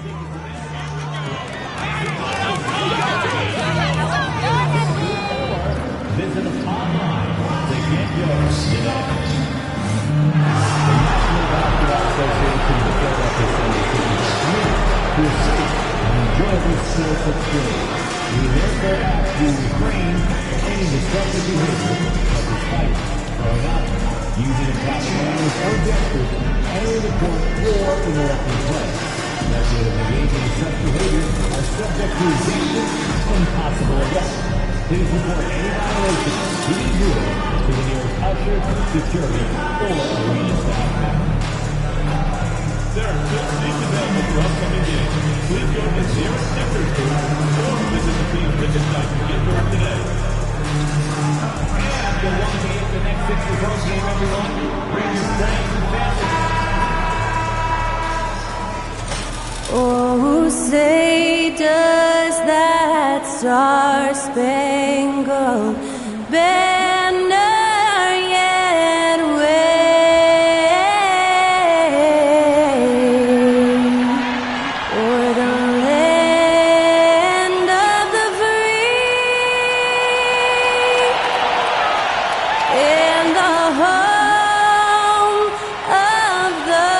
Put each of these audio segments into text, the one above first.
Visit us online to get yours today. The National Basketball Association of the Philadelphia 76ers is committed to a safe and enjoyable sports experience. We therefore ask you to refrain from any destructive behavior such as fighting, throwing up, using improper manners or gestures, entering the court, or interrupting play. Spectators engaging in such behavior are subject to eviction and possible arrest. Please report any violation to the rules to the nearest usher, security, or arena staff member. There are still seats available for upcoming games. Please go to the nearest Sixers booth or visit the team ticket site to get yours today. And you'll want to be at the next Sixers home game, everyone. Bring your friends and family. Oh, say does that star-spangled banner yet wave o'er the land of the free and the home of the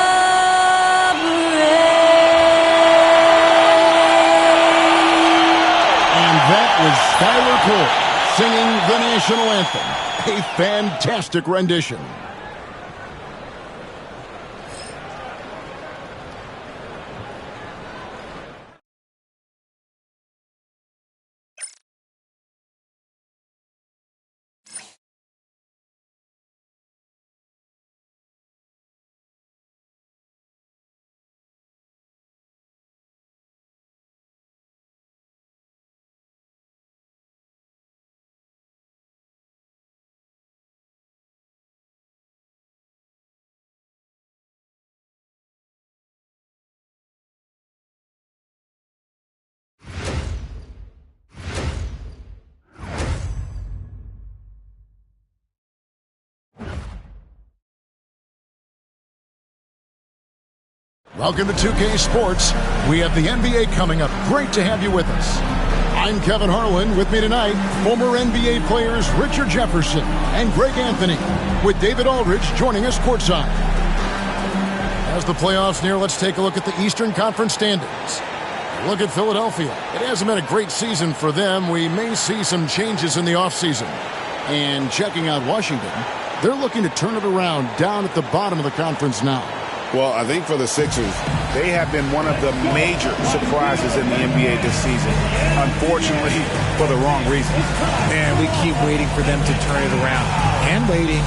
Skylar Cole singing the national anthem. A fantastic rendition. Welcome to 2K Sports. We have the NBA coming up. Great to have you with us. I'm Kevin Harlan. With me tonight, former NBA players Richard Jefferson and Greg Anthony, with David Aldridge joining us courtside. As the playoffs near, let's take a look at the Eastern Conference standings. Look at Philadelphia. It hasn't been a great season for them. We may see some changes in the offseason. And checking out Washington, they're looking to turn it around down at the bottom of the conference now. Well, I think for the Sixers, they have been one of the major surprises in the NBA this season. Unfortunately, for the wrong reasons. And we keep waiting for them to turn it around. And waiting.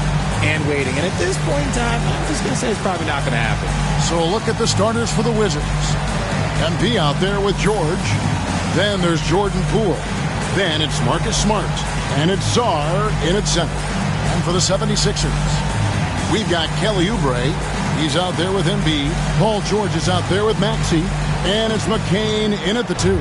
And waiting. And at this point in time, I'm just going to say it's probably not going to happen. So a look at the starters for the Wizards. MP out there with George. Then there's Jordan Poole. Then it's Marcus Smart. And it's Czar in at center. And for the 76ers, we've got Kelly Oubre. He's out there with Embiid. Paul George is out there with Maxey. And it's McCain in at the 2.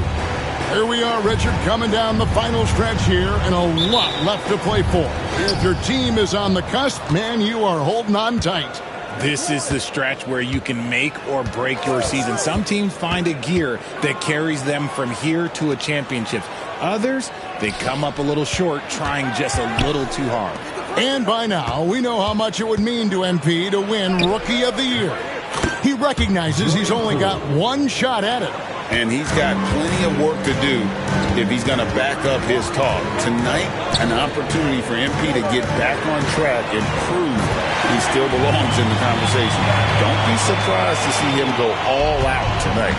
Here we are, Richard, coming down the final stretch here, and a lot left to play for. If your team is on the cusp, man, you are holding on tight. This is the stretch where you can make or break your season. Some teams find a gear that carries them from here to a championship. Others, they come up a little short, trying just a little too hard. And by now, we know how much it would mean to MP to win Rookie of the Year. He recognizes he's only got one shot at it. And he's got plenty of work to do if he's going to back up his talk. Tonight, an opportunity for MP to get back on track and prove he still belongs in the conversation. Don't be surprised to see him go all out tonight.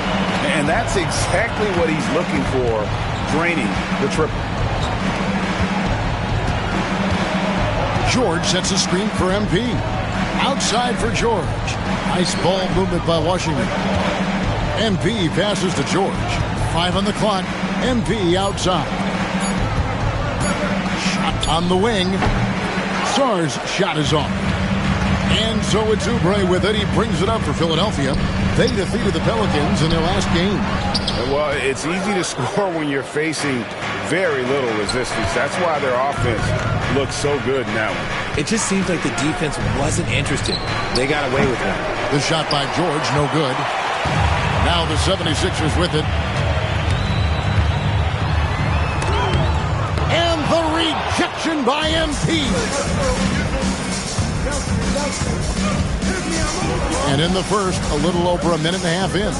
And that's exactly what he's looking for, draining the triple. George sets a screen for MP. Outside for George. Nice ball movement by Washington. MP passes to George. 5 on the clock. MP outside. Shot on the wing. Czar's shot is off. And so it's Oubre with it. He brings it up for Philadelphia. They defeated the Pelicans in their last game. Well, it's easy to score when you're facing very little resistance. That's why their offense looks so good now. It just seems like the defense wasn't interested. They got away with it. The shot by George, no good. Now the 76ers with it. And the rejection by MP. And in the first, a little over a minute and a half in.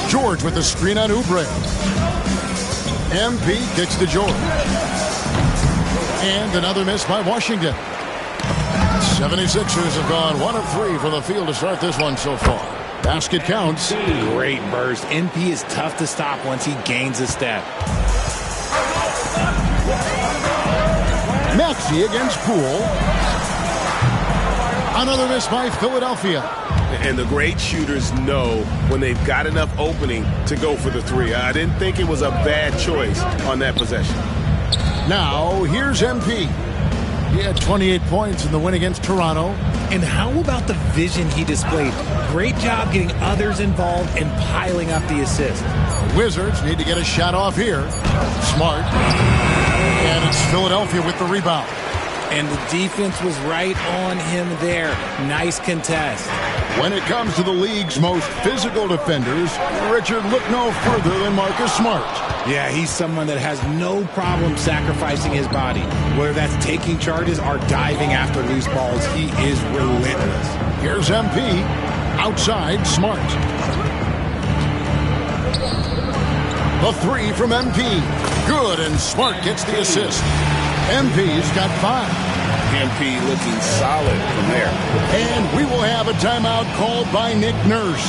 George with the screen on Oubre. MP kicks to George. And another miss by Washington. 76ers have gone 1 of 3 from the field to start this one so far. Basket counts. Great burst. MP is tough to stop once he gains a step. Maxey against Poole. Another miss by Philadelphia. And the great shooters know when they've got enough opening to go for the three. I didn't think it was a bad choice on that possession. Now, here's MP. He had 28 points in the win against Toronto. And how about the vision he displayed? Great job getting others involved and piling up the assist. The Wizards need to get a shot off here. Smart. And it's Philadelphia with the rebound. And the defense was right on him there. Nice contest. When it comes to the league's most physical defenders, Richard, look no further than Marcus Smart. Yeah, he's someone that has no problem sacrificing his body. Whether that's taking charges or diving after loose balls, he is relentless. Here's MP. Outside, Smart. The three from MP. Good, and Smart gets the assist. MP's got 5. MP looking solid from there. And we will have a timeout called by Nick Nurse.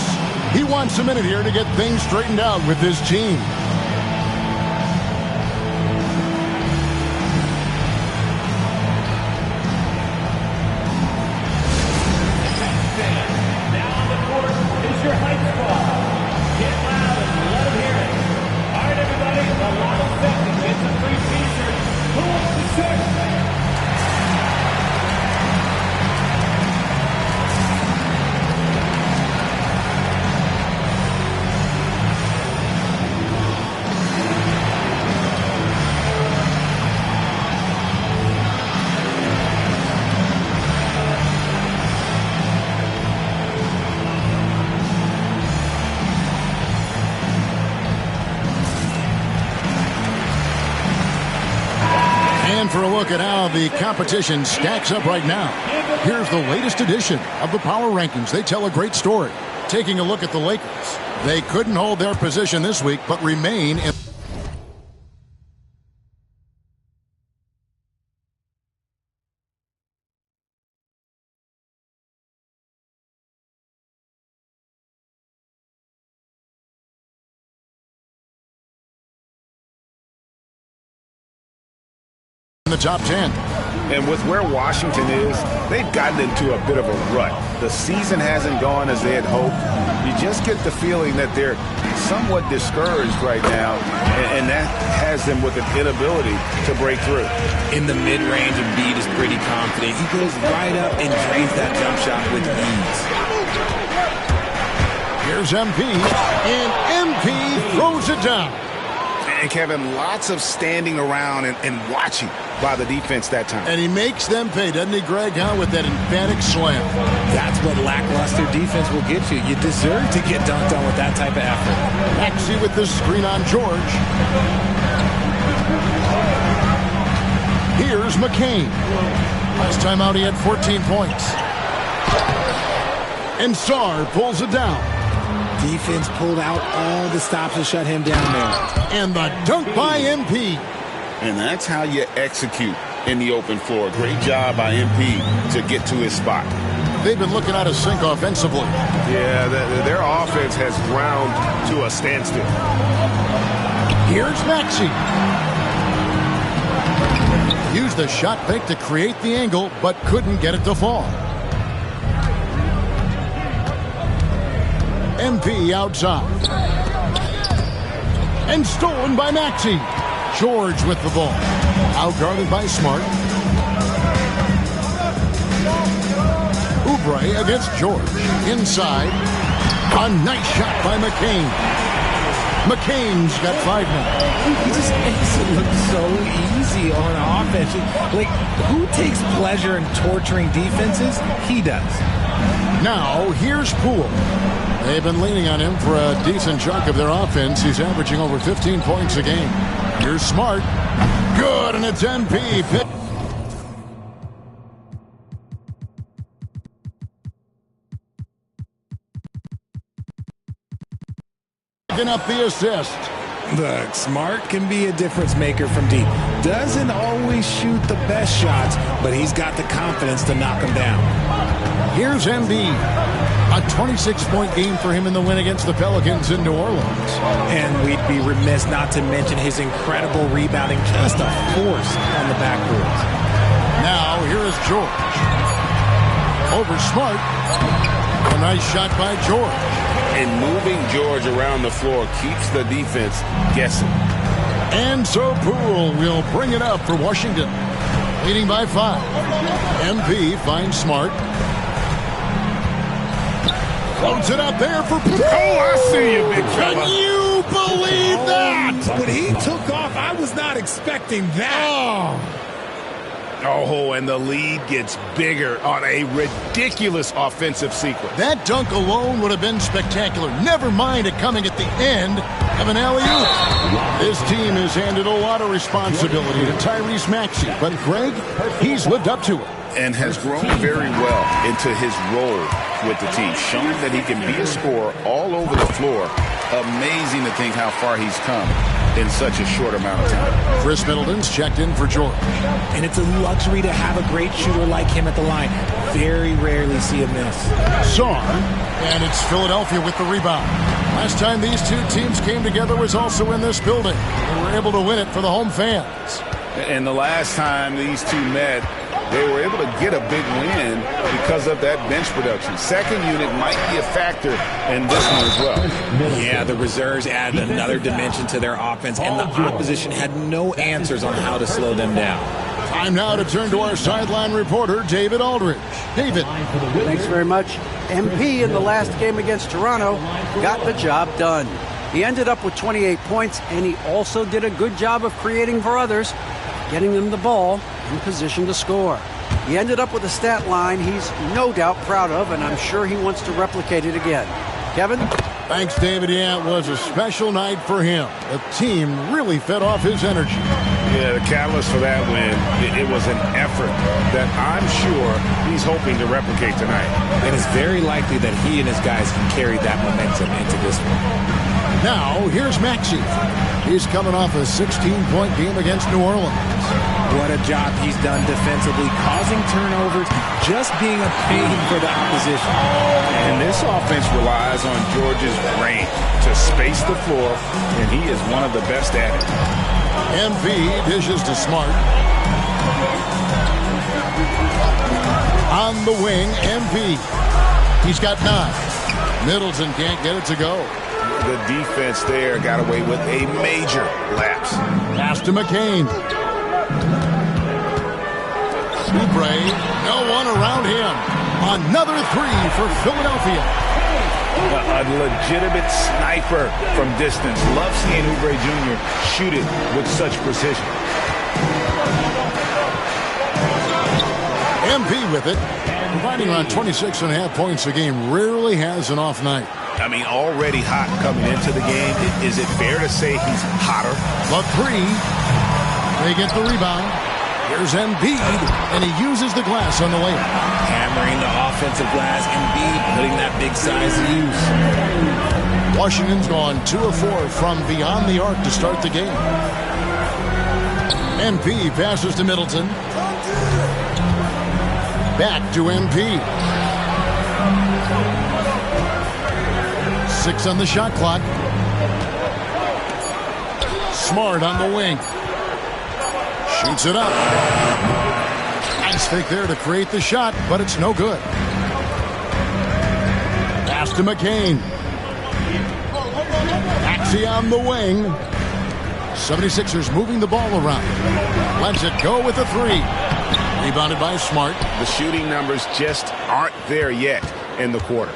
He wants a minute here to get things straightened out with his team. Now on the court is your hype squad. Get loud and let them hear it. All right, everybody, the loud second gets a free t-shirt. Who wants to shoot? And for a look at how the competition stacks up right now, here's the latest edition of the Power Rankings. They tell a great story. Taking a look at the Lakers. They couldn't hold their position this week, but remain in the top 10. And with where Washington is, they've gotten into a bit of a rut. The season hasn't gone as they had hoped. You just get the feeling that they're somewhat discouraged right now, and that has them with an inability to break through. In the mid-range, Embiid is pretty confident. He goes right up and drains that jump shot with ease. Here's MP, and MP throws it down. And Kevin, lots of standing around and watching by the defense that time. And he makes them pay, doesn't he, Greg, with that emphatic slam. That's what lackluster defense will get you. You deserve to get dunked on with that type of effort. Maxey with the screen on George. Here's McCain. Last time out, he had 14 points. And Sarr pulls it down. Defense pulled out all the stops to shut him down there. And the dunk by MP. And that's how you execute in the open floor. Great job by MP to get to his spot. They've been looking out of sync offensively. Yeah, their offense has ground to a standstill. Here's Maxey. Used the shot fake to create the angle, but couldn't get it to fall. MP outside. And stolen by Maxey. George with the ball. Outguarded by Smart. Oubre against George. Inside. A nice shot by McCain. McCain's got 5 now. He just makes it look so easy on offense. Like, who takes pleasure in torturing defenses? He does. Now, here's Poole. They've been leaning on him for a decent chunk of their offense. He's averaging over 15 points a game. Here's Smart. Good, and it's MP. Picking up the assist. Look, Smart can be a difference maker from deep. Doesn't always shoot the best shots, but he's got the confidence to knock them down. Here's Embiid. A 26-point game for him in the win against the Pelicans in New Orleans. And we'd be remiss not to mention his incredible rebounding, just a force on the backboards. Now, here is George. Over Smart. A nice shot by George. And moving George around the floor keeps the defense guessing. And so Poole will bring it up for Washington. Leading by 5. MP finds Smart. Floats it up there for Poole. Oh, I see you, big fella. Can you believe that? When he took off, I was not expecting that. Oh, and the lead gets bigger on a ridiculous offensive sequence. That dunk alone would have been spectacular. Never mind it coming at the end of an alley-oop. This team has handed a lot of responsibility to Tyrese Maxey, but Greg, he's lived up to it. And has grown very well into his role with the team, showing that he can be a scorer all over the floor. Amazing to think how far he's come in such a short amount of time. Chris Middleton's checked in for George. And it's a luxury to have a great shooter like him at the line. Very rarely see a miss. Song, and it's Philadelphia with the rebound. Last time these two teams came together was also in this building. They were able to win it for the home fans. And the last time these two met, they were able to get a big win because of that bench production. Second unit might be a factor in this one as well. Yeah, the reserves added another dimension to their offense, and the opposition had no answers on how to slow them down. Time now to turn to our sideline reporter, David Aldridge. David. Thanks very much. MP in the last game against Toronto got the job done. He ended up with 28 points, and he also did a good job of creating for others, getting them the ball in position to score. He ended up with a stat line he's no doubt proud of, and I'm sure he wants to replicate it again. Kevin? Thanks, David. Yeah, it was a special night for him. The team really fed off his energy. Yeah, the catalyst for that win, it was an effort that I'm sure he's hoping to replicate tonight. And it's very likely that he and his guys can carry that momentum into this one. Now, here's Maxey. He's coming off a 16-point game against New Orleans. What a job he's done defensively, causing turnovers, just being a pain for the opposition. And this offense relies on George's brain to space the floor, and he is one of the best at it. MP dishes to Smart. On the wing, MP. He's got 9. Middleton can't get it to go. The defense there got away with a major lapse. Pass to McCain. Oubre, no one around him. Another 3 for Philadelphia. A legitimate sniper from distance. Love seeing Oubre Jr. shoot it with such precision. MP with it. Providing around 26.5 points a game. Rarely has an off night. I mean, already hot coming into the game. Is it fair to say he's hotter? But 3. They get the rebound. Here's Embiid, and he uses the glass on the layup. Hammering the offensive glass, Embiid putting that big size to use. Washington's gone 2 of 4 from beyond the arc to start the game. MP passes to Middleton. Back to MP. 6 on the shot clock. Smart on the wing. Shoots it up. Nice fake there to create the shot, but it's no good. Pass to McCain. Maxey on the wing. 76ers moving the ball around. Lets it go with a 3. Rebounded by Smart. The shooting numbers just aren't there yet in the quarter.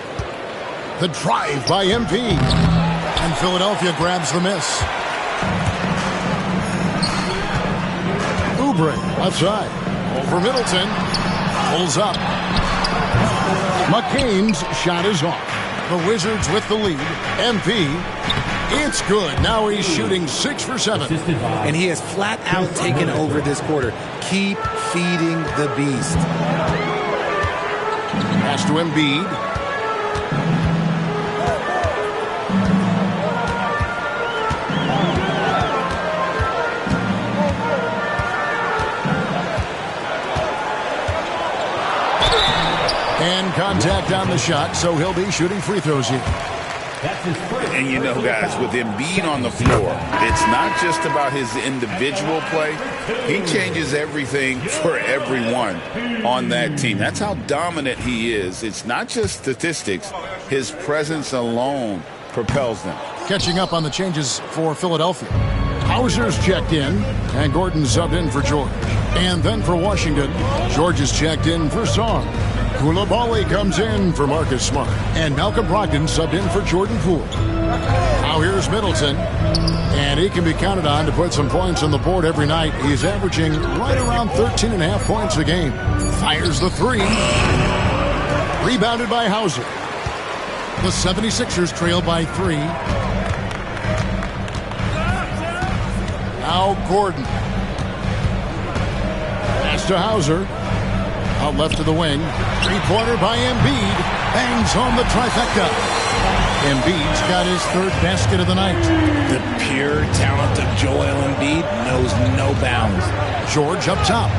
The drive by MP. And Philadelphia grabs the miss. Oubre, left side. Over Middleton. Pulls up. McCain's shot is off. The Wizards with the lead. MP. It's good. Now he's shooting 6 for 7. And he has flat out taken over this quarter. Keep feeding the beast. Pass to Embiid. And contact on the shot, so he'll be shooting free throws here. And you know, guys, with Embiid on the floor, it's not just about his individual play. He changes everything for everyone on that team. That's how dominant he is. It's not just statistics. His presence alone propels them. Catching up on the changes for Philadelphia. Hauser's checked in, and Gordon subbed in for George. And then for Washington, George is checked in for Song. Koulibaly comes in for Marcus Smart. And Malcolm Brogdon subbed in for Jordan Poole. Now here's Middleton. And he can be counted on to put some points on the board every night. He's averaging right around 13.5 points a game. Fires the 3. Rebounded by Hauser. The 76ers trail by 3. Now Gordon. Pass to Hauser. Out left to the wing. 3-pointer by Embiid. Bangs home the trifecta. Embiid's got his 3rd basket of the night. The pure talent of Joel Embiid knows no bounds. George up top.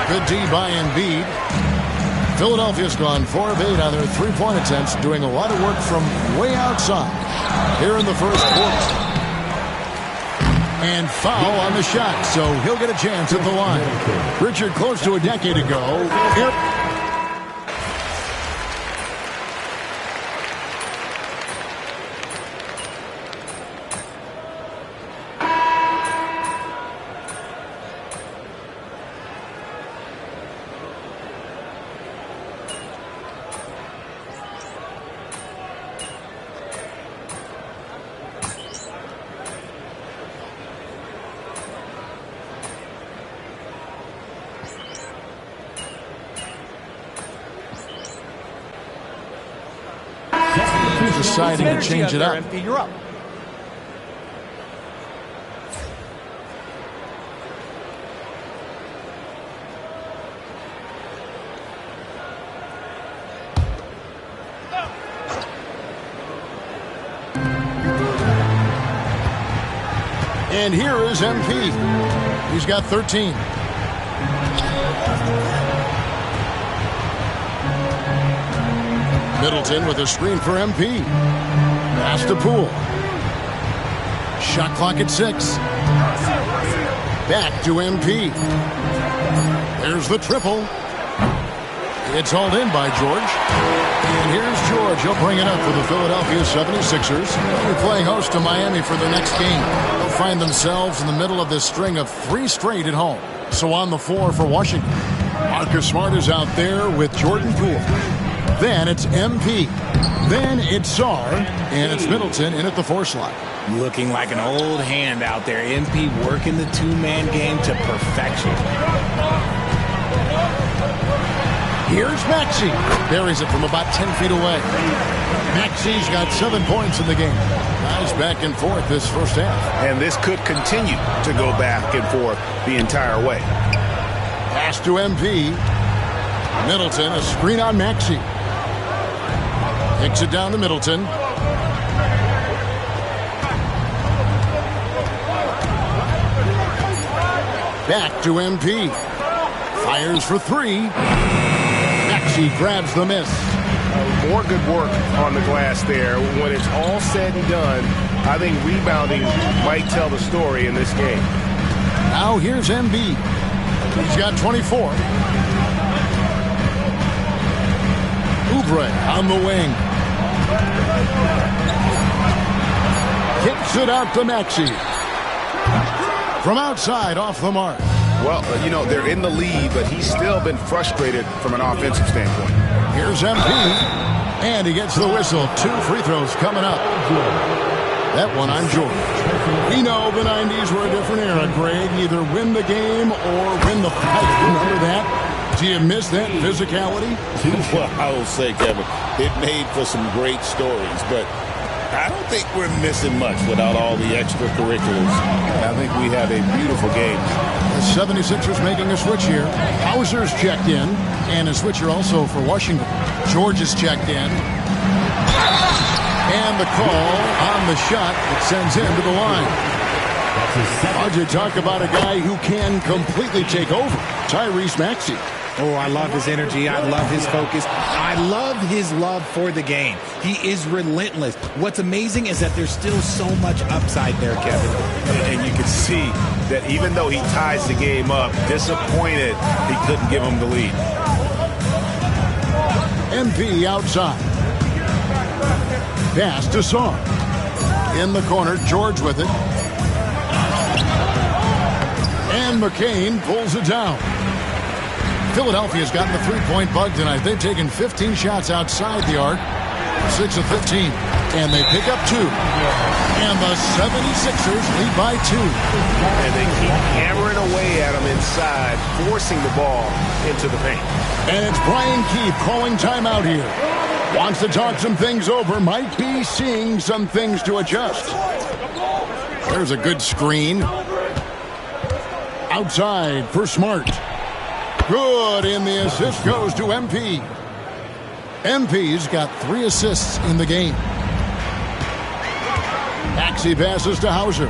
Good D by Embiid. Philadelphia's gone 4 of 8 on their 3-point attempts, doing a lot of work from way outside here in the first quarter. And foul on the shot, so he'll get a chance at the line. Richard, close to a decade ago. Deciding to change it up. You're up. And here is MP. He's got 13. Middleton with a screen for MP. Pass to Poole. Shot clock at 6. Back to MP. There's the triple. It's hauled in by George. And here's George. He'll bring it up for the Philadelphia 76ers. They're playing host to Miami for the next game. They'll find themselves in the middle of this string of 3 straight at home. So on the floor for Washington, Marcus Smart is out there with Jordan Poole. Then it's MP. Then it's Sarr. And it's Middleton in at the 4 slot. Looking like an old hand out there. MP working the 2-man game to perfection. Here's Maxey. Buries it from about 10 feet away. Maxey's got 7 points in the game. Guys back and forth this first half. And this could continue to go back and forth the entire way. Pass to MP. Middleton, a screen on Maxey. Kicks it down to Middleton. Back to MP. Fires for 3. Maxey grabs the miss. More good work on the glass there. When it's all said and done, I think rebounding might tell the story in this game. Now here's Embiid. He's got 24. Oubre on the wing. Kicks it out to Maxey. From outside, off the mark. Well, you know, they're in the lead, but he's still been frustrated from an offensive standpoint. Here's MP. And he gets the whistle. 2 free throws coming up. That one on George. We know the 90s were a different era, Greg. Either win the game or win the fight. Remember that? Do you miss that physicality? Well, I will say, Kevin, it made for some great stories, but I don't think we're missing much without all the extracurriculars. I think we have a beautiful game. The 76ers making a switch here. Hauser's checked in, and a switcher also for Washington. George is checked in. And the call on the shot that sends him to the line. How'd you talk about a guy who can completely take over? Tyrese Maxey. Oh, I love his energy. I love his focus. I love his love for the game. He is relentless. What's amazing is that there's still so much upside there, Kevin. And you can see that even though he ties the game up, disappointed he couldn't give him the lead. MP outside. Pass to Saw. In the corner, George with it. And McCain pulls it down. Philadelphia's gotten the three-point bug tonight. They've taken 15 shots outside the arc. 6 of 15. And they pick up 2. And the 76ers lead by 2. And they keep hammering away at him inside, forcing the ball into the paint. And it's Brian Keefe calling timeout here. Wants to talk some things over. Might be seeing some things to adjust. There's a good screen. Outside for Smart. Good, and the assist goes to MP. MP's got 3 assists in the game. Maxey passes to Hauser.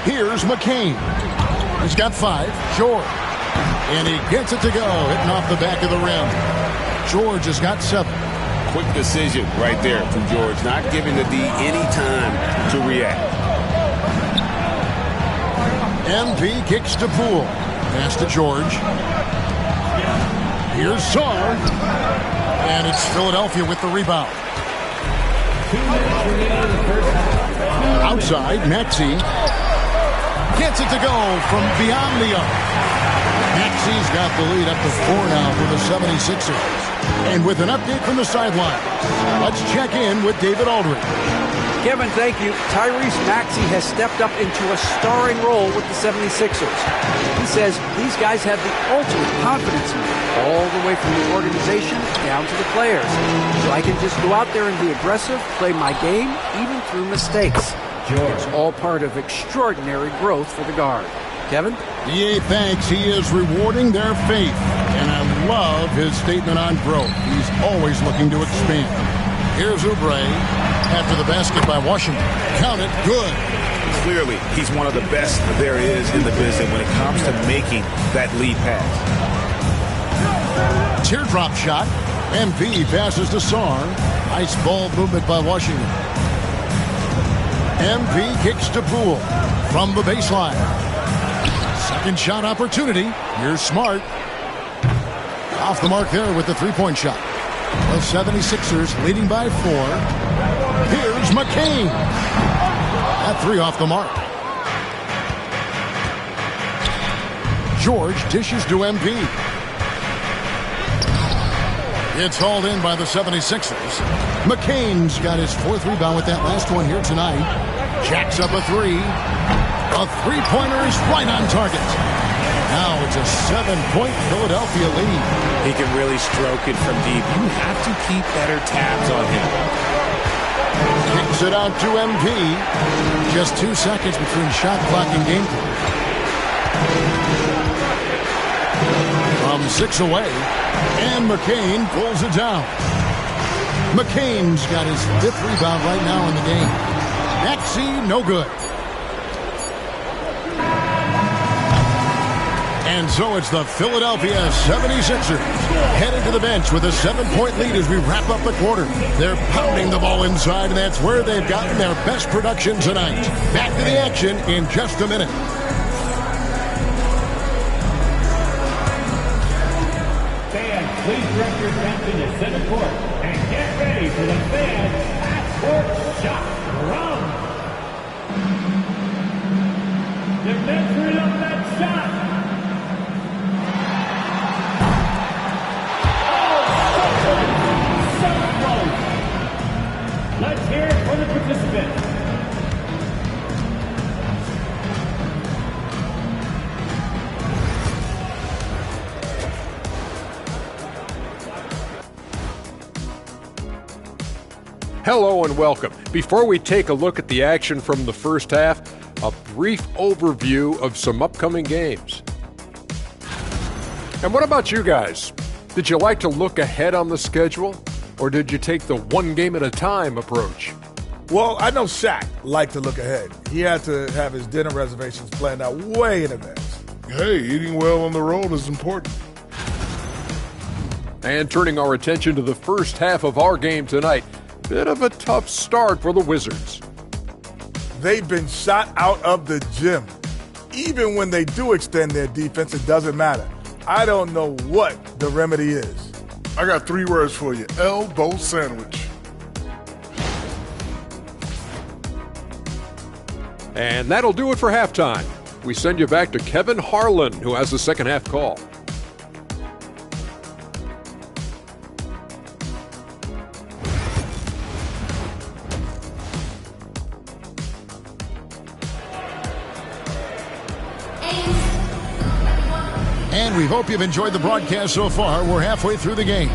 Here's McCain. He's got 5. George. And he gets it to go, hitting off the back of the rim. George has got 7. Quick decision right there from George, not giving the D any time to react. MP kicks to Poole. Pass to George. Here's Saar. And it's Philadelphia with the rebound. Outside, Maxey gets it to go from beyond the arc. Maxey's got the lead up to 4 now for the 76ers. And with an update from the sideline, let's check in with David Aldridge. Kevin, thank you. Tyrese Maxey has stepped up into a starring role with the 76ers. He says these guys have the ultimate confidence in him, all the way from the organization down to the players. So I can just go out there and be aggressive, play my game, even through mistakes. It's all part of extraordinary growth for the guard. Kevin? EA thanks. He is rewarding their faith. And I love his statement on growth. He's always looking to expand. Here's Oubre after the basket by Washington. Count it. Good. Clearly, he's one of the best there is in the business when it comes to making that lead pass. Teardrop shot. MP passes to Saar. Nice ball movement by Washington. MP kicks to Poole from the baseline. Second shot opportunity. Here's Smart. Off the mark there with the three-point shot. The 76ers leading by 4. Here's McCain. That 3 off the mark. George dishes to MP. It's hauled in by the 76ers. McCain's got his 4th rebound with that last one here tonight. Jacks up a 3. A three-pointer is right on target. Now it's a 7-point Philadelphia lead. He can really stroke it from deep. You have to keep better tabs on him. Kicks it out to MP. Just 2 seconds between shot clock and game clock. From 6 away. And McCain pulls it down. McCain's got his 5th rebound right now in the game. Maxey, no good. And so it's the Philadelphia 76ers headed to the bench with a 7-point lead as we wrap up the quarter. They're pounding the ball inside, and that's where they've gotten their best production tonight. Back to the action in just a minute. Fans, please direct your attention to center court and get ready for the fans' half-court shot run. They're measuring up that shot. Hello and welcome. Before we take a look at the action from the first half, a brief overview of some upcoming games. And what about you guys? Did you like to look ahead on the schedule, or did you take the one game at a time approach? Well, I know Shaq liked to look ahead. He had to have his dinner reservations planned out way in advance. Hey, eating well on the road is important. And turning our attention to the first half of our game tonight, bit of a tough start for the Wizards. They've been shot out of the gym. Even when they do extend their defense, it doesn't matter. I don't know what the remedy is. I got 3 words for you. Elbow sandwich. And that'll do it for halftime. We send you back to Kevin Harlan, who has the second half call. And we hope you've enjoyed the broadcast so far. We're halfway through the game.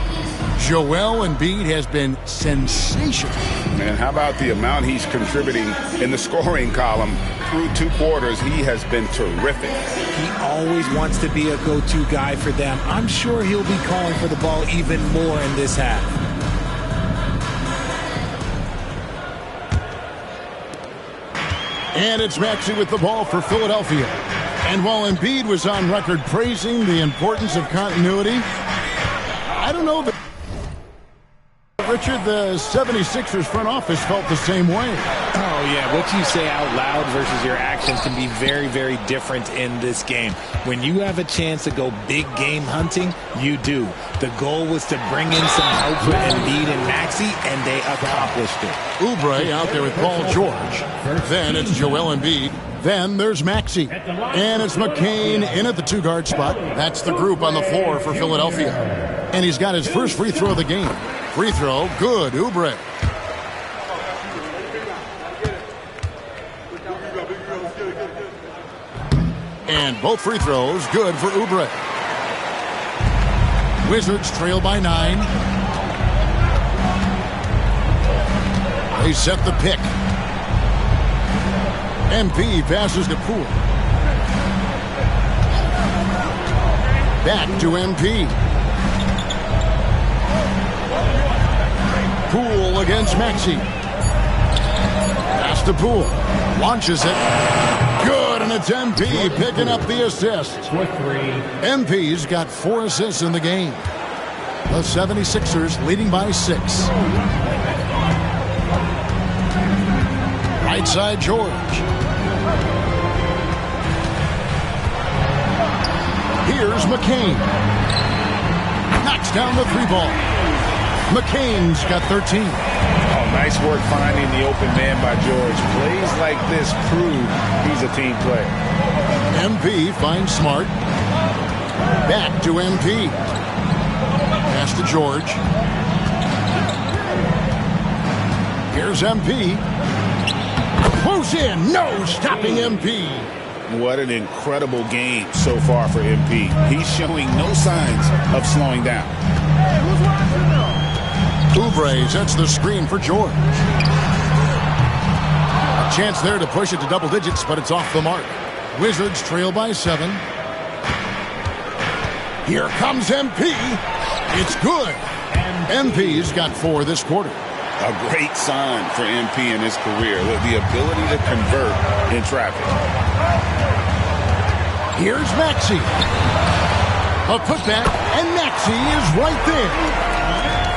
Joel Embiid has been sensational. Man, how about the amount he's contributing in the scoring column through 2 quarters? He has been terrific. He always wants to be a go-to guy for them. I'm sure he'll be calling for the ball even more in this half. And it's Maxey with the ball for Philadelphia. And while Embiid was on record praising the importance of continuity, I don't know that, Richard, the 76ers front office felt the same way. Oh, yeah. What you say out loud versus your actions can be very, very different in this game. When you have a chance to go big game hunting, you do. The goal was to bring in some help for Embiid and Maxey, and they accomplished it. Oubre out there with Paul George. Then it's Joel Embiid. Then there's Maxey. And it's McCain in at the 2-guard spot. That's the group on the floor for Philadelphia. And he's got his first free throw of the game. Free throw, good, Oubre. And both free throws, good for Oubre. Wizards trail by 9. They set the pick. MP passes to Poole. Back to MP. Poole against Maxey. Pass to Poole. Launches it. Good, and it's MP picking up the assist. MP's got 4 assists in the game. The 76ers leading by 6. Right side, George. Here's McCain. Knocks down the 3-ball. McCain's got 13. Oh, nice work finding the open man by George. Plays like this prove he's a team player. MP finds Smart. Back to MP. Pass to George. Here's MP. Close in. No stopping MP. What an incredible game so far for MP. He's showing no signs of slowing down. Oubre sets the screen for George. A chance there to push it to double digits, but it's off the mark. Wizards trail by 7. Here comes MP. It's good. MP's got 4 this quarter. A great sign for MP in his career, the ability to convert in traffic. Here's Maxey. A putback, and Maxey is right there.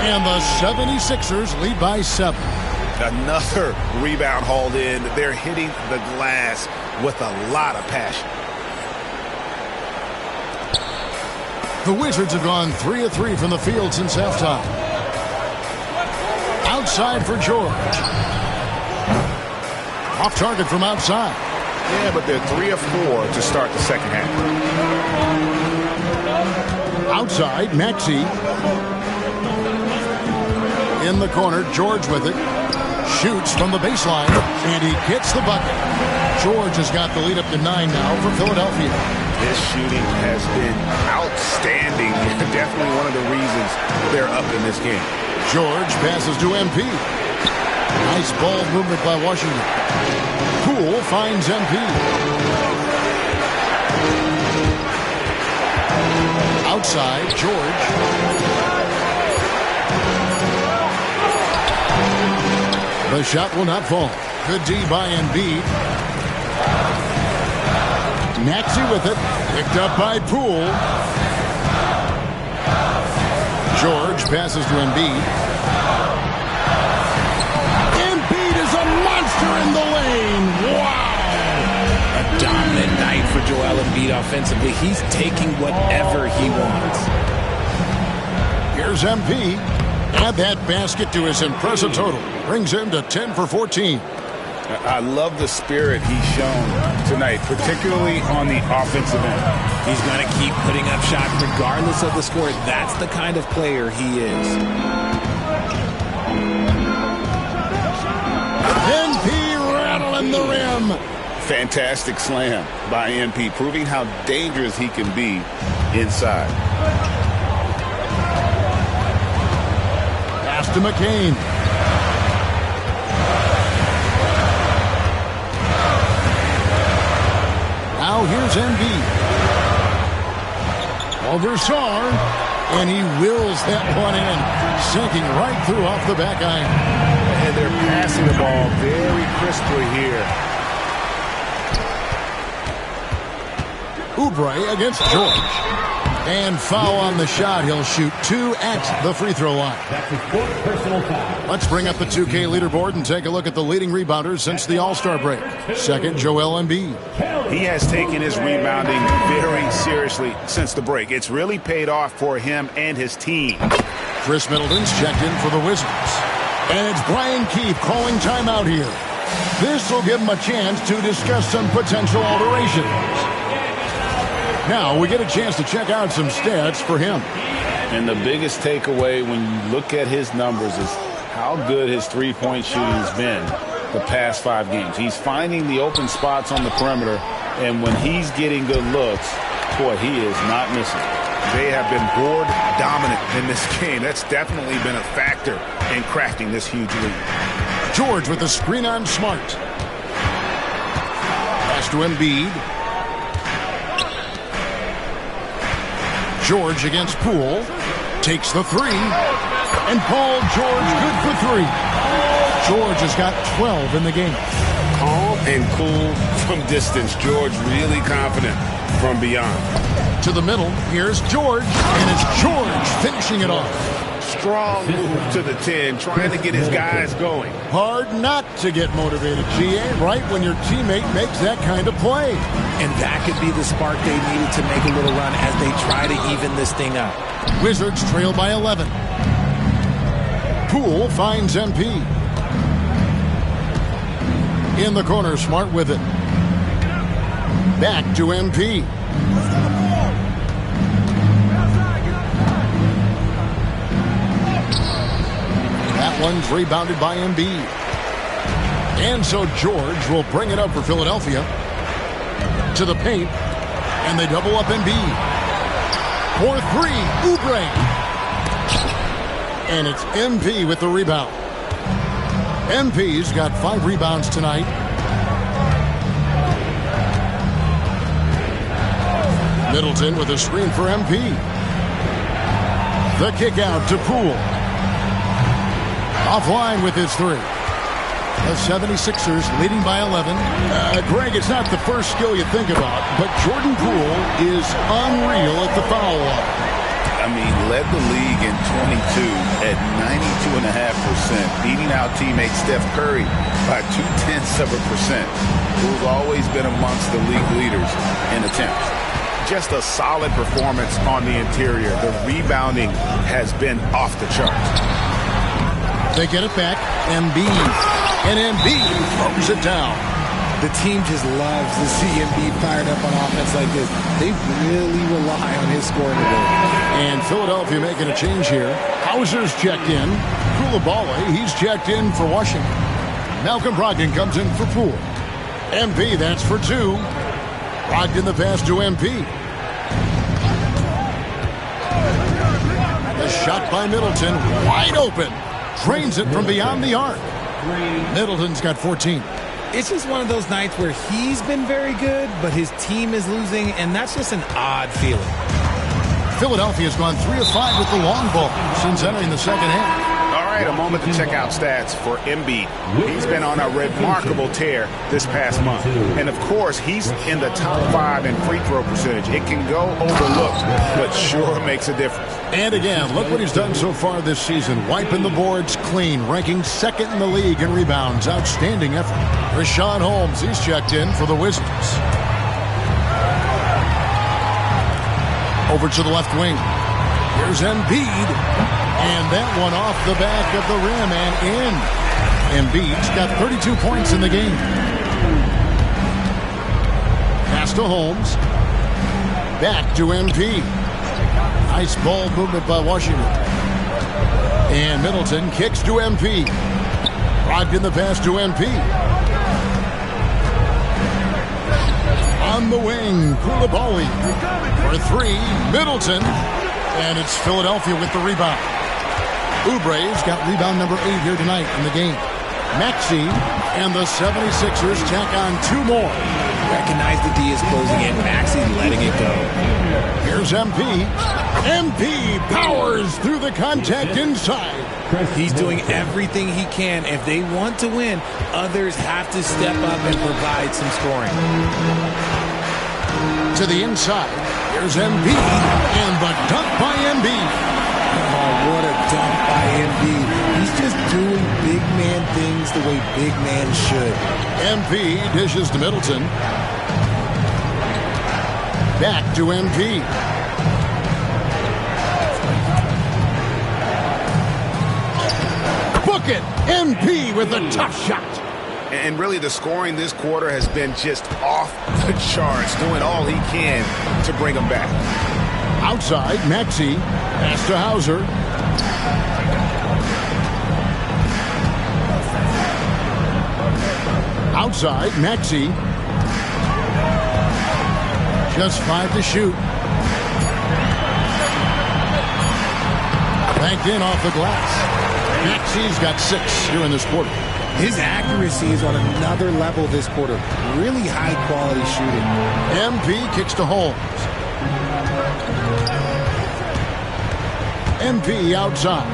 And the 76ers lead by 7. Another rebound hauled in. They're hitting the glass with a lot of passion. The Wizards have gone 3 of 3 from the field since halftime. Outside for George. Off target from outside. Yeah, but they're 3 of 4 to start the second half. Outside, Maxey. In the corner, George with it. Shoots from the baseline, and he gets the bucket. George has got the lead up to 9 now for Philadelphia. This shooting has been outstanding. Definitely one of the reasons they're up in this game. George passes to MP. Nice ball movement by Washington. Poole finds MP. Outside, George. The shot will not fall. Good D by Embiid. Maxey with it. Picked up by Poole. George passes to Embiid. Embiid is a monster in the lane. Wow! A dominant night for Joel Embiid offensively. He's taking whatever he wants. Here's MP. Add that basket to his impressive total. Brings him to 10 for 14. I love the spirit he's shown tonight, particularly on the offensive end. He's going to keep putting up shots regardless of the score. That's the kind of player he is. MP rattling the rim. Fantastic slam by MP, proving how dangerous he can be inside. Pass to McCain. Now here's Embiid. Over Sarr, and he wills that one in, sinking right through off the back iron. And they're passing the ball very crisply here. Oubre against George. And foul on the shot. He'll shoot 2 at the free throw line. That's his fourth personal foul. Let's bring up the 2K leaderboard and take a look at the leading rebounders since the All-Star break. Second, Joel Embiid. He has taken his rebounding very seriously since the break. It's really paid off for him and his team. Chris Middleton's checked in for the Wizards. And it's Brian Keefe calling timeout here. This will give him a chance to discuss some potential alterations. Now we get a chance to check out some stats for him. And the biggest takeaway when you look at his numbers is how good his three-point shooting has been the past 5 games. He's finding the open spots on the perimeter, and when he's getting good looks, boy, he is not missing. They have been board dominant in this game. That's definitely been a factor in crafting this huge lead. George with the screen on Smart. Pass to Embiid. George against Poole. Takes the 3. And Paul George good for 3. George has got 12 in the game. Calm and cool from distance. George really confident from beyond. To the middle, here's George, and it's George finishing it off. Strong move to the 10, trying to get his guys going. Hard not to get motivated, GA, right when your teammate makes that kind of play. And that could be the spark they needed to make a little run as they try to even this thing up. Wizards trail by 11. Poole finds MP. In the corner, Smart with it. Back to MP. That one's rebounded by Embiid. And so George will bring it up for Philadelphia. To the paint. And they double up Embiid. For 3, Oubre. And it's MP with the rebound. MP's got 5 rebounds tonight. Middleton with a screen for MP. The kick out to Poole. Offline with his 3. The 76ers leading by 11. Greg, it's not the first skill you think about, but Jordan Poole is unreal at the foul line. I mean, led the league in 22 at 92.5%, beating out teammate Steph Curry by 0.2%, who's always been amongst the league leaders in attempts. Just a solid performance on the interior. The rebounding has been off the charts. They get it back. Embiid. And Embiid throws it down. The team just loves to see Embiid fired up on offense like this. They really rely on his scoring ability. And Philadelphia making a change here. Hauser's checked in. Koulibaly, he's checked in for Washington. Malcolm Brogdon comes in for Poole. MP, that's for 2. Brogdon the pass to MP. The shot by Middleton, wide open. Drains it from beyond the arc. Middleton's got 14. It's just one of those nights where he's been very good, but his team is losing, and that's just an odd feeling. Philadelphia's gone 3 of 5 with the long ball since entering the second half. All right, a moment to check out stats for Embiid. He's been on a remarkable tear this past month. And, of course, he's in the top 5 in free throw percentage. It can go overlooked, but sure makes a difference. And again, look what he's done so far this season. Wiping the boards clean, ranking second in the league in rebounds. Outstanding effort. Rashawn Holmes, he's checked in for the Wizards. Over to the left wing. Here's Embiid. And that one off the back of the rim and in. Embiid's got 32 points in the game. Pass to Holmes. Back to MP. Nice ball movement by Washington. And Middleton kicks to MP. Brogdon the pass to MP. On the wing, Koulibaly. For 3, Middleton. And it's Philadelphia with the rebound. Oubre's got rebound number 8 here tonight in the game. Maxey and the 76ers tack on 2 more. Recognize the D is closing in. Maxey letting it go. Here's MP. MP powers through the contact inside. He's doing everything he can. If they want to win, others have to step up and provide some scoring. To the inside. Here's Embiid. And the dunk by Embiid. Oh, what a dunk by Embiid. He's just doing big man things the way big man should. MP dishes to Middleton. Back to MP. Book it! MP with a tough shot. And really the scoring this quarter has been just off the charts, doing all he can to bring them back. Outside, Maxey. Pass to Hauser. Outside, Maxey. Just 5 to shoot. Banked in off the glass. Maxey's got 6 here in this quarter. His accuracy is on another level this quarter. Really high-quality shooting. MP kicks to Holmes. MP outside.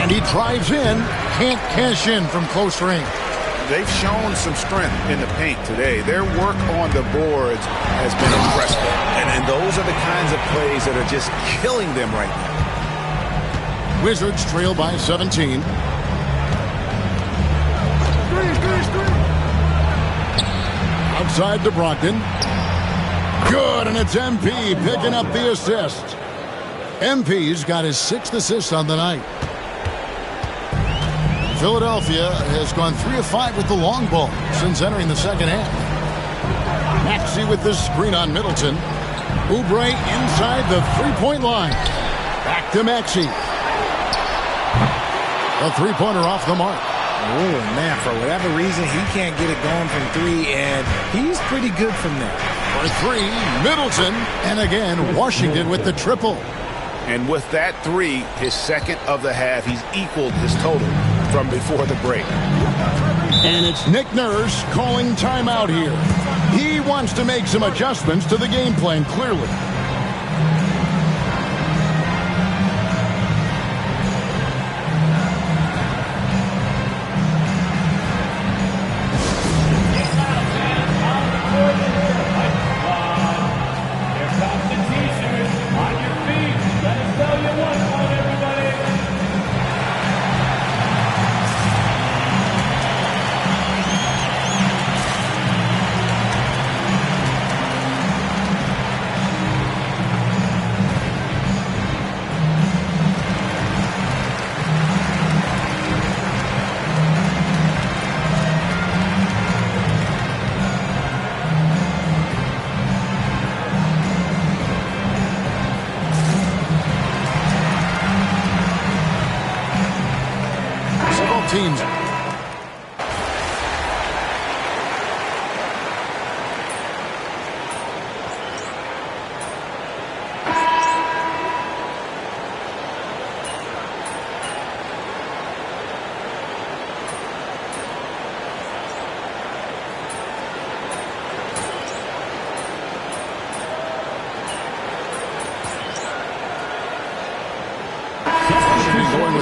And he drives in. Can't cash in from close range. They've shown some strength in the paint today. Their work on the boards has been impressive. And those are the kinds of plays that are just killing them right now. Wizards trail by 17. Outside to Brogdon. Good, and it's MP picking up the assist. MP's got his 6th assist on the night. Philadelphia has gone 3 of 5 with the long ball since entering the second half. Maxey with the screen on Middleton. Oubre inside the three-point line. Back to Maxey. A three-pointer off the mark. Oh, man, for whatever reason, he can't get it going from 3, and he's pretty good from there. For 3, Middleton. And again, Washington with the triple. And with that 3, his second of the half, he's equaled his total from before the break. And it's Nick Nurse calling timeout here. He wants to make some adjustments to the game plan, clearly.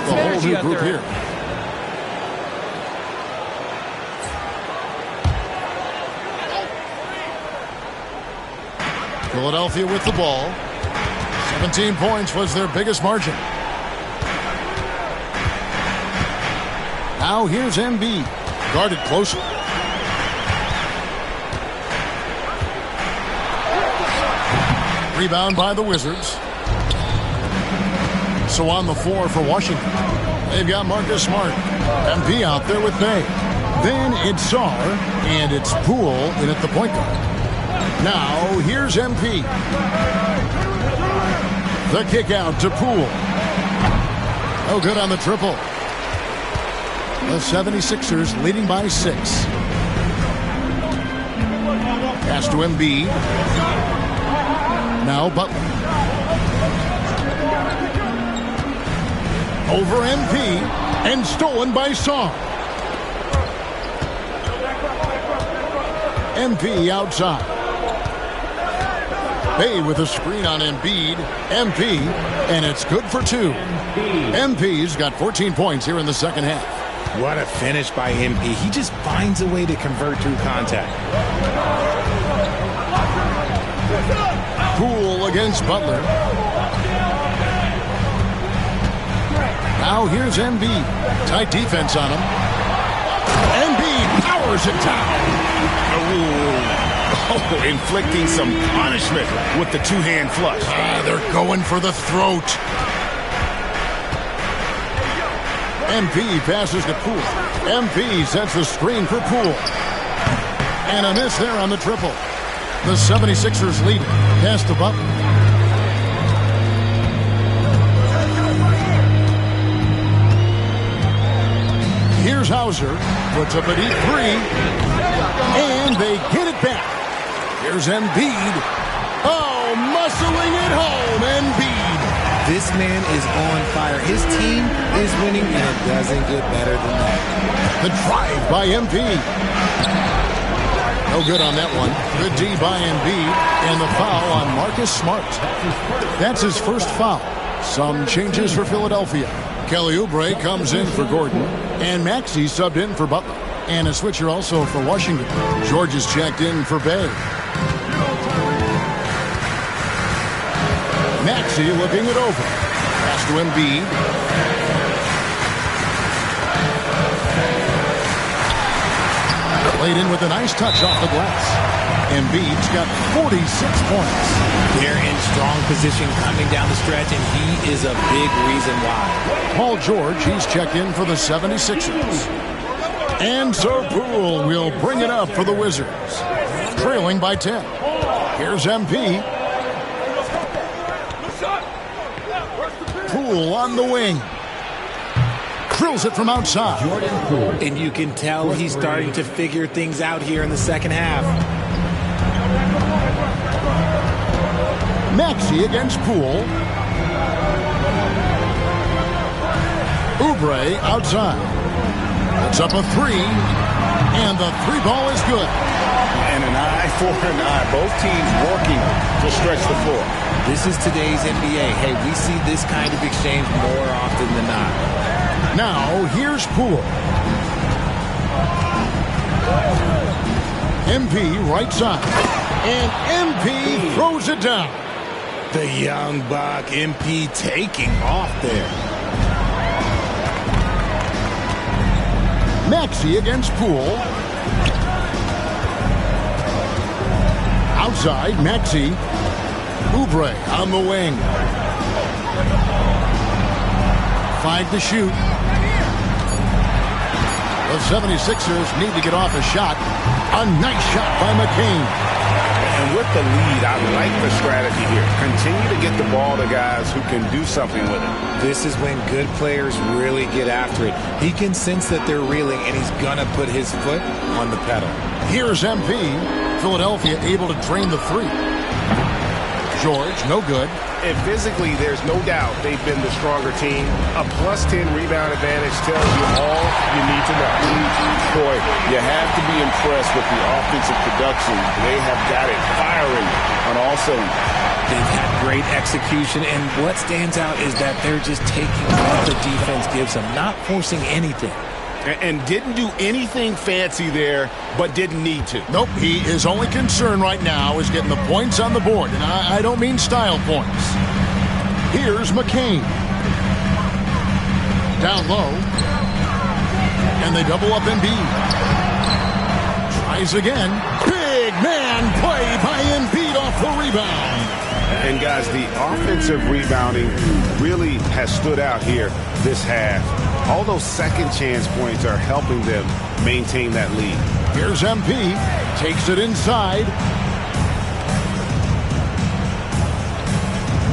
with a whole new group here. Philadelphia with the ball. 17 points was their biggest margin. Now here's Embiid. Guarded closely. Rebound by the Wizards. So on the floor for Washington, they've got Marcus Smart. MP out there with Bay. Then it's Sarr, and it's Poole in at the point guard. Now here's MP. The kick out to Poole. No good on the triple. The 76ers leading by 6. Pass to Embiid. Now Butler. Over MP and stolen by Sarr. MP outside. Bay with a screen on Embiid. MP, and it's good for 2. MP's got 14 points here in the second half. What a finish by MP. He just finds a way to convert through contact. Poole against Butler. Now here's Embiid. Tight defense on him. Embiid powers it down. Oh, inflicting some punishment with the two-hand flush. They're going for the throat. MP passes to Poole. MP sets the screen for Poole. And a miss there on the triple. The 76ers lead. Pass to Butler. Here's Hauser. Puts up a deep 3. And they get it back. Here's Embiid. Oh, muscling it home. Embiid. This man is on fire. His team is winning, and it doesn't get better than that. The drive by MP. No good on that one. Good D by Embiid. And the foul on Marcus Smart. That's his first foul. Some changes for Philadelphia. Kelly Oubre comes in for Gordon. And Maxey subbed in for Butler. And a switcher also for Washington. George is checked in for Bay. Maxey looking it over. Pass to Embiid. Played in with a nice touch off the glass. Embiid's got 46 points. They're in strong position coming down the stretch, and he is a big reason why. Paul George, he's checked in for the 76ers. And so Poole will bring it up for the Wizards. Trailing by 10. Here's MP. Poole on the wing. Drills it from outside. And you can tell he's starting to figure things out here in the second half. Maxey against Poole. Oubre outside. It's up a 3. And the 3 ball is good. And an eye for an eye. Both teams working to stretch the floor. This is today's NBA. Hey, we see this kind of exchange more often than not. Now, here's Poole. MP right side. And MP throws it down. The young buck, MP taking off there. Maxey against Poole. Outside, Maxey. Oubre on the wing. 5 to shoot. The 76ers need to get off a shot. A nice shot by McCain. And with the lead, I like the strategy here. Continue to get the ball to guys who can do something with it. This is when good players really get after it. He can sense that they're reeling, and he's going to put his foot on the pedal. Here's MP. Philadelphia able to drain the 3. George, no good. And physically, there's no doubt they've been the stronger team. A +10 rebound advantage tells you all you need to know. Boy, you have to be impressed with the offensive production. They have got it firing on all cylinders. They've had great execution, and what stands out is that they're just taking what the defense gives them, not forcing anything. And didn't do anything fancy there, but didn't need to. Nope, his only concern right now is getting the points on the board, and I don't mean style points. Here's McCain. Down low. And they double up Embiid. Tries again. Big man play by Embiid off the rebound. And guys, the offensive rebounding really has stood out here this half. All those second chance points are helping them maintain that lead. Here's MP. Takes it inside.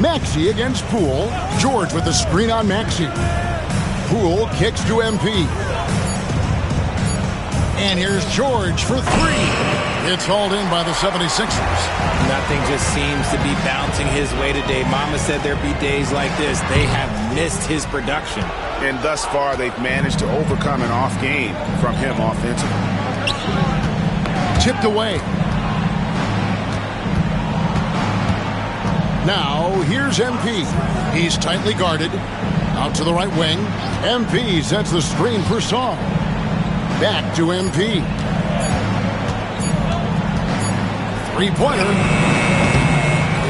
Maxey against Poole. George with the screen on Maxey. Poole kicks to MP. And here's George for three. It's hauled in by the 76ers. Nothing just seems to be bouncing his way today. Mama said there'd be days like this. They have missed his production. And thus far, they've managed to overcome an off game from him offensively. Tipped away. Now, here's MP. He's tightly guarded. Out to the right wing. MP sets the screen for Song. Back to MP. Three-pointer.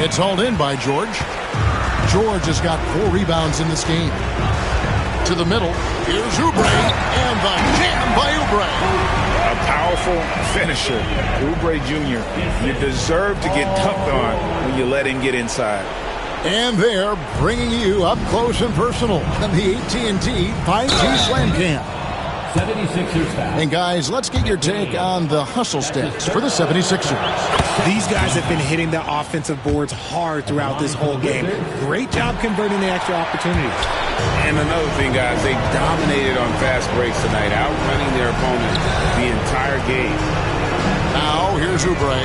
It's hauled in by George. George has got 4 rebounds in this game. To the middle. Here's Oubre. And the jam by Oubre. A powerful finisher. Oubre Jr. You deserve to get dunked on when you let him get inside. And they're bringing you up close and personal on the AT&T 5G Slam Cam. 76ers foul. And guys, let's get your take on the hustle stats for the 76ers. These guys have been hitting the offensive boards hard throughout this whole game. Great job converting the extra opportunities. And another thing, guys, they dominated on fast breaks tonight, outrunning their opponent the entire game. Now, here's Oubre.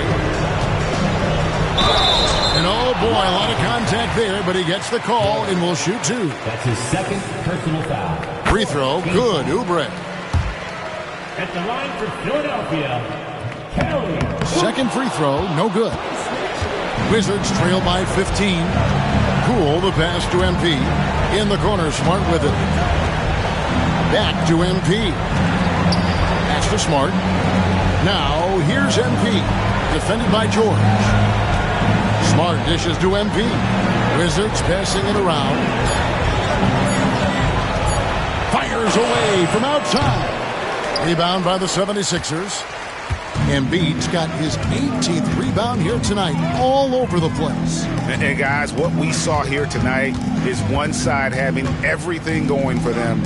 And oh boy, a lot of contact there, but he gets the call and will shoot 2. That's his second personal foul. Free throw, good, Oubre. At the line for Philadelphia, Kelly. Second free throw, no good. Wizards trail by 15. Poole, the pass to MP. In the corner, Smart with it. Back to MP. Pass to Smart. Now, here's MP. Defended by George. Smart dishes to MP. Wizards passing it around. Fires away from outside. Rebound by the 76ers. Embiid's got his 18th rebound here tonight, all over the place. And guys, what we saw here tonight is one side having everything going for them.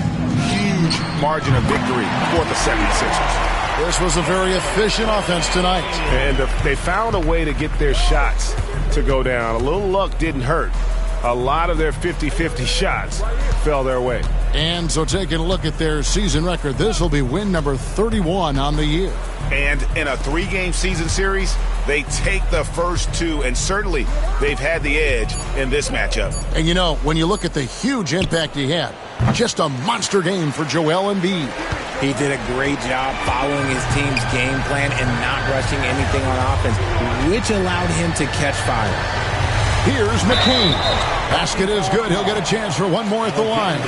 Huge margin of victory for the 76ers. This was a very efficient offense tonight. And they found a way to get their shots to go down. A little luck didn't hurt. A lot of their 50-50 shots fell their way. And so taking a look at their season record, this will be win number 31 on the year. And in a 3-game season series, they take the first 2, and certainly they've had the edge in this matchup. And you know, when you look at the huge impact he had, just a monster game for Joel Embiid. He did a great job following his team's game plan and not rushing anything on offense, which allowed him to catch fire. Here's McCain. Basket is good. He'll get a chance for one more at the line.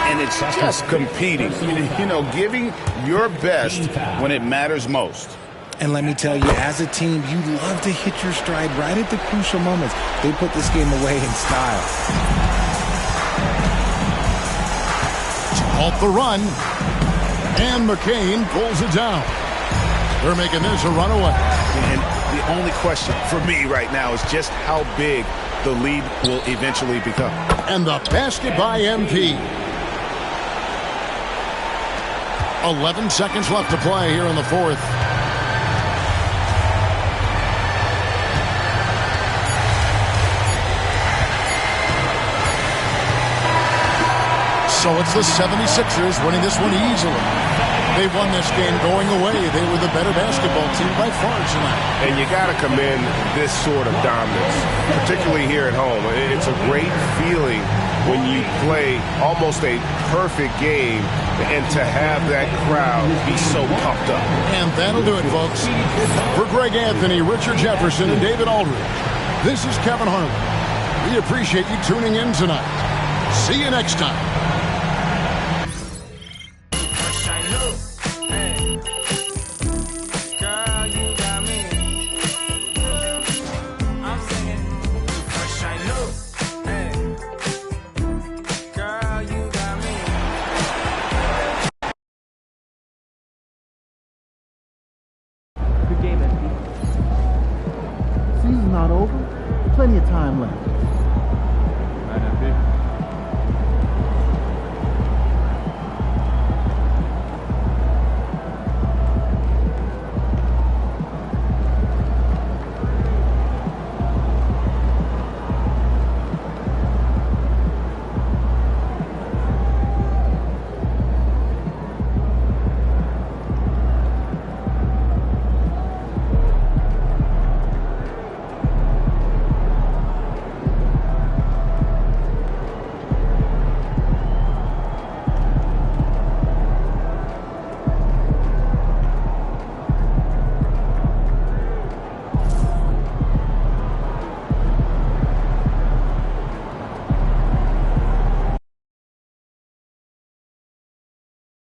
And it's just competing. You know, giving your best when it matters most. And let me tell you, as a team, you love to hit your stride right at the crucial moments. They put this game away in style. To halt the run. And McCain pulls it down. They're making this a runaway. And the only question for me right now is just how big the lead will eventually become. And the basket by MP. 11 seconds left to play here in the fourth. So it's the 76ers winning this one easily. They won this game going away. They were the better basketball team by far tonight. And you got to commend this sort of dominance, particularly here at home. It's a great feeling when you play almost a perfect game and to have that crowd be so pumped up. And that'll do it, folks. For Greg Anthony, Richard Jefferson, and David Aldridge, This is Kevin Harlan. We appreciate you tuning in tonight. See you next time. Season's not over. Plenty of time left.